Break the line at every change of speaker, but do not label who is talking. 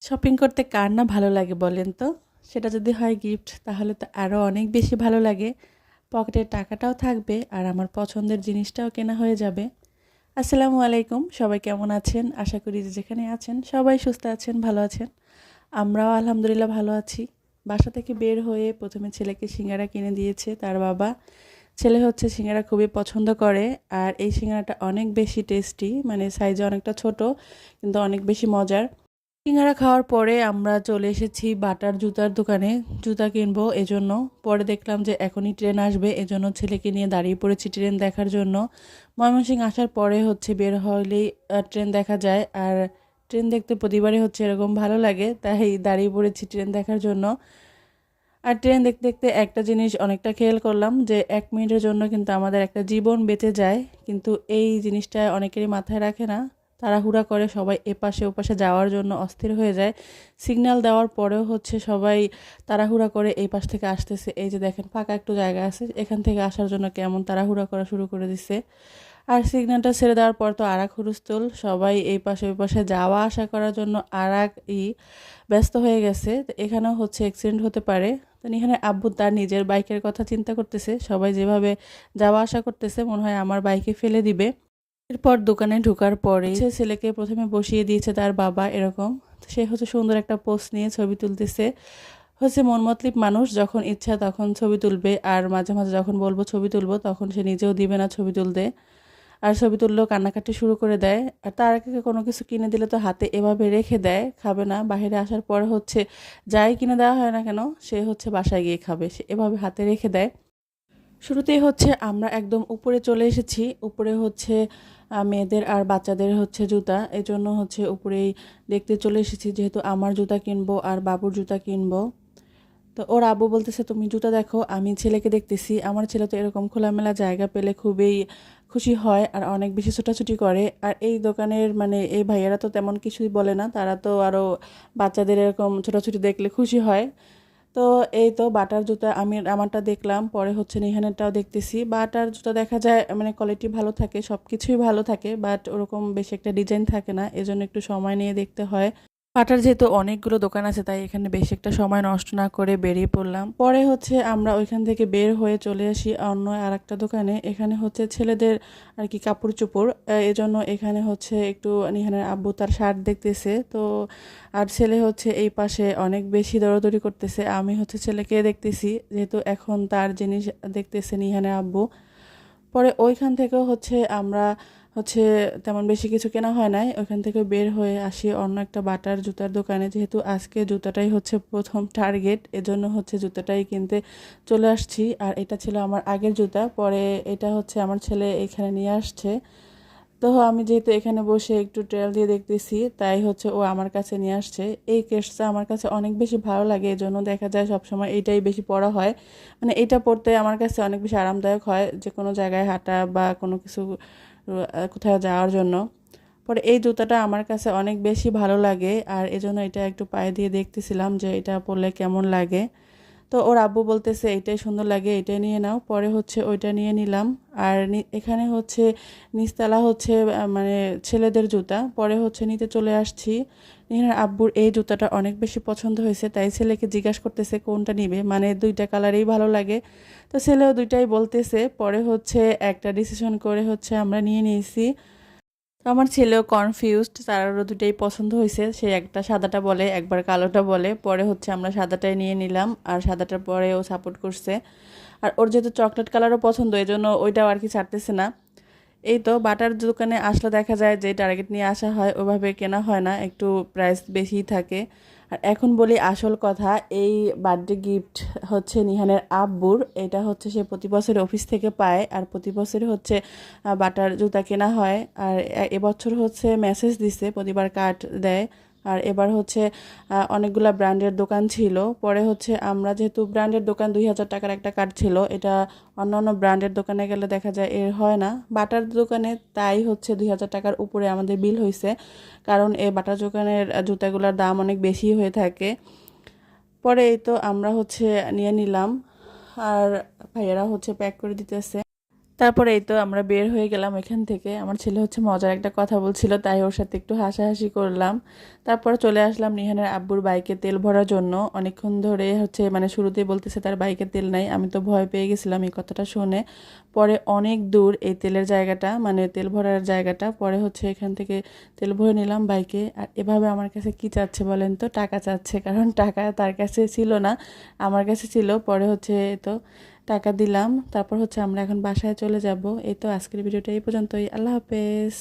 Shopping করতে কার না ভালো লাগে বলেন তো? সেটা যদি হয় গিফট তাহলে তো আরও অনেক বেশি ভালো লাগে। পকেটের টাকাটাও থাকবে আর আমার পছন্দের জিনিসটাও কেনা হয়ে যাবে। আসসালামু আলাইকুম, সবাই কেমন আছেন? আশা করি যে যেখানে আছেন সবাই সুস্থ আছেন, ভালো আছেন। আমরাও আলহামদুলিল্লাহ ভালো আছি। বাসা থেকে বের হয়ে প্রথমে ছেলেকে সিঙ্গারা কিনে দিয়েছে তার বাবা। ছেলে হচ্ছে সিঙ্গারা খুবই পছন্দ করে আর এই সিঙ্গারাটা অনেক বেশি টেস্টি, মানে সাইজে অনেকটা ছোট কিন্তু অনেক বেশি মজার। সিঙ্গারা খাওয়ার পরে আমরা চলে এসেছি বাটার জুতার দোকানে, জুতা কিনবো এজন্য। পরে দেখলাম যে এখনই ট্রেন আসবে, এজন্য ছেলেকে নিয়ে দাঁড়িয়ে পড়েছি ট্রেন দেখার জন্য। ময়মনসিংহ আসার পরে হচ্ছে বের হলেই ট্রেন দেখা যায়, আর ট্রেন দেখতে প্রতিবারই হচ্ছে এরকম ভালো লাগে, তাই দাঁড়িয়ে পড়েছি ট্রেন দেখার জন্য। আর ট্রেন দেখতে দেখতে একটা জিনিস অনেকটা খেয়াল করলাম যে 1 মিনিটের জন্য কিন্তু আমাদের একটা জীবন বেঁচে যায়, কিন্তু এই জিনিসটা অনেকেরই মাথায় রাখে না। তাড়াহুড়া করে সবাই এপাশে ওপাশে যাওয়ার জন্য অস্থির হয়ে যায়। সিগন্যাল দেওয়ার পরেও হচ্ছে সবাই তাড়াহুড়া করে এই পাশ থেকে আসতেছে। এই যে দেখেন ফাঁকা একটু জায়গা আছে, এখান থেকে আসার জন্য কেমন তাড়াহুড়া করা শুরু করে দিছে। আর সিগন্যালটা ছেড়ে দেওয়ার পর তো আর এক হুলস্থুল, সবাই এই পাশে ওই পাশে যাওয়া আসা করার জন্য আর এক ব্যস্ত হয়ে গেছে। তো এখানেও হচ্ছে অ্যাক্সিডেন্ট হতে পারে। তো এখানে আব্বু তার নিজের বাইকের কথা চিন্তা করতেছে, সবাই যেভাবে যাওয়া আসা করতেছে মনে হয় আমার বাইকে ফেলে দিবে। এরপর দোকানে ঢোকার পরে ছেলেকে প্রথমে বসিয়ে দিয়েছে তার বাবা এরকম। তো সে হচ্ছে সুন্দর একটা পোজ নিয়ে ছবি তুলতেছে। হচ্ছে মনমতলিব মানুষ, যখন ইচ্ছা তখন ছবি তুলবে, আর মাঝে মাঝে যখন বলবো ছবি তুলবো তখন সে নিজেও দিবে না ছবি তুলতে। আর ছবি তুললেও কান্নাকাটি শুরু করে দেয়। আর তার আগে কোনো কিছু কিনে দিলে তো হাতে এভাবে রেখে দেয়, খাবে না। বাইরে আসার পরে হচ্ছে যাই কিনে দেওয়া হয় না কেন সে হচ্ছে বাসায় গিয়ে খাবে, সে এভাবে হাতে রেখে দেয়। শুরুতেই হচ্ছে আমরা একদম উপরে চলে এসেছি। উপরে হচ্ছে মেয়েদের আর বাচ্চাদের হচ্ছে জুতা, এই জন্য হচ্ছে উপরেই দেখতে চলে এসেছি, যেহেতু আমার জুতা কিনবো আর বাবুর জুতা কিনবো। তো ওর আব্বু বলতেছে তুমি জুতা দেখো, আমি ছেলেকে দেখতেছি। আমার ছেলে তো এরকম খোলামেলা জায়গা পেলে খুবই খুশি হয় আর অনেক বেশি ছোটাছুটি করে। আর এই দোকানের মানে এই ভাইয়েরা তো তেমন কিছুই বলে না, তারা তো আরও বাচ্চাদের এরকম ছোটাছুটি দেখলে খুশি হয়। তো এই তো বাটার জুতা আমি আমারটা দেখলাম, পরে হচ্ছে নিহানেরটাও দেখতেছি। বাটার জুতা দেখা যায় মানে কোয়ালিটি ভালো থাকে, সব কিছুই ভালো থাকে, বাট ওরকম বেশি একটা ডিজাইন থাকে না, এজন্য একটু সময় নিয়ে দেখতে হয়। বাটার যেহেতু অনেকগুলো দোকান আছে তাই এখানে বেশি একটা সময় নষ্ট না করে বেরিয়ে পড়লাম। পরে হচ্ছে আমরা ওইখান থেকে বের হয়ে চলে আসি অন্য আর একটা দোকানে। এখানে হচ্ছে ছেলেদের আর কি কাপড় চোপড়, এজন্য এখানে হচ্ছে একটু নিহানের আব্বু তার শার্ট দেখতেছে। তো আর ছেলে হচ্ছে এই পাশে অনেক বেশি দৌড়াদৌড়ি করতেছে, আমি হচ্ছে ছেলেকে দেখতেছি, যেহেতু এখন তার জিনিস দেখতেছে নিহানের আব্বু। পরে ওইখান থেকেও হচ্ছে আমরা হচ্ছে তেমন বেশি কিছু কেনা হয় নাই, ওইখান থেকে বের হয়ে আসি অন্য একটা বাটার জুতার দোকানে। যেহেতু আজকে জুতাটাই হচ্ছে প্রথম টার্গেট, এজন্য হচ্ছে জুতাটাই কিনতে চলে আসছি। আর এটা ছিল আমার আগের জুতা, পরে এটা হচ্ছে আমার ছেলে এখানে নিয়ে আসছে। তো আমি যেহেতু এখানে বসে একটু ট্রায়াল দিয়ে দেখতেছি, তাই হচ্ছে ও আমার কাছে নিয়ে আসছে। এই কেসটা আমার কাছে অনেক বেশি ভালো লাগে, এজন্য দেখা যায় সবসময় এইটাই বেশি পরা হয়। মানে এটা পরতে আমার কাছে অনেক বেশি আরামদায়ক হয়, যে কোনো জায়গায় হাঁটা বা কোনো কিছু কোথাও যাওয়ার জন্য। পরে এই জুতাটা আমার কাছে অনেক বেশি ভালো লাগে, আর এজন্য এটা একটু পায়ে দিয়ে দেখতেছিলাম যে এটা পরলে কেমন লাগে। তো ওর আব্বু বলতেছে এইটাই সুন্দর লাগে, এইটাই নিয়ে নাও। পরে হচ্ছে ওইটা নিয়ে নিলাম। আর এখানে হচ্ছে নিচতলা হচ্ছে মানে ছেলেদের জুতা। পরে হচ্ছে নিতে চলে আসছি। নিহার আব্বুর এই জুতাটা অনেক বেশি পছন্দ হয়েছে, তাই ছেলেকে জিজ্ঞাসা করতেছে কোনটা নিবে, মানে দুইটা কালারেই ভালো লাগে। তো ছেলেও দুইটাই বলতেছে। পরে হচ্ছে একটা ডিসিশন করে হচ্ছে আমরা নিয়ে নিয়েছি। তো আমার ছেলেও কনফিউজড, তারও দুটাই পছন্দ হয়েছে, সে একটা সাদাটা বলে একবার কালোটা বলে। পরে হচ্ছে আমরা সাদাটাই নিয়ে নিলাম, আর সাদাটার পরে ও সাপোর্ট করছে। আর ওর যেহেতু চকলেট কালারও পছন্দ, এই জন্য ওইটাও আর কি ছাড়তেছে না। এই তো বাটার দোকানে আসলে দেখা যায় যে টার্গেট নিয়ে আসা হয়, ওইভাবে কেনা হয় না, একটু প্রাইস বেশিই থাকে। আর এখন বলি আসল কথা, এই বার্থডে গিফট হচ্ছে নিহানের আব্বুর। এটা হচ্ছে সে প্রতি বছর অফিস থেকে পায়, আর প্রতি বছরই হচ্ছে বাটার জুতা কেনা হয়। আর এবছর হচ্ছে মেসেজ দিছে, প্রতিবার কার্ড দেয়। আর এবার হচ্ছে অনেকগুলা ব্র্যান্ডের দোকান ছিল। পরে হচ্ছে আমরা যেহেতু ব্র্যান্ডের দোকান 2000 টাকার একটা কার্ড ছিল, এটা অন্য অন্য ব্র্যান্ডের দোকানে গেলে দেখা যায় এর হয় না। বাটার দোকানে তাই হচ্ছে 2000 টাকার উপরে আমাদের বিল হয়েছে, কারণ এই বাটার দোকানের জুতাগুলোর দাম অনেক বেশি হয়ে থাকে। পরে এই তো আমরা হচ্ছে নিয়ে নিলাম, আর ভাইয়েরা হচ্ছে প্যাক করে দিতেছে। তারপরে এই তো আমরা বের হয়ে গেলাম এখান থেকে। আমার ছেলে হচ্ছে মজার একটা কথা বলছিল, তাই ওর সাথে একটু হাসাহাসি করলাম। তারপরে চলে আসলাম নিহানের আব্বুর বাইকে তেল ভরার জন্য। অনেকক্ষণ ধরে হচ্ছে মানে শুরুতেই বলতেছে তার বাইকে তেল নাই। আমি তো ভয় পেয়ে গেছিলাম এই কথাটা শুনে। পরে অনেক দূর এই তেলের জায়গাটা, মানে তেল ভরার জায়গাটা। পরে হচ্ছে এখান থেকে তেল ভরে নিলাম বাইকে। আর এভাবে আমার কাছে কি চাচ্ছে বলেন তো? টাকা চাচ্ছে, কারণ টাকা তার কাছে ছিল না, আমার কাছে ছিল। পরে হচ্ছে তো টাকা দিলাম। তারপর হচ্ছে আমরা এখন বাসায় চলে যাব। এই তো আজকের ভিডিওটা এই পর্যন্তই। আল্লাহ হাফেজ।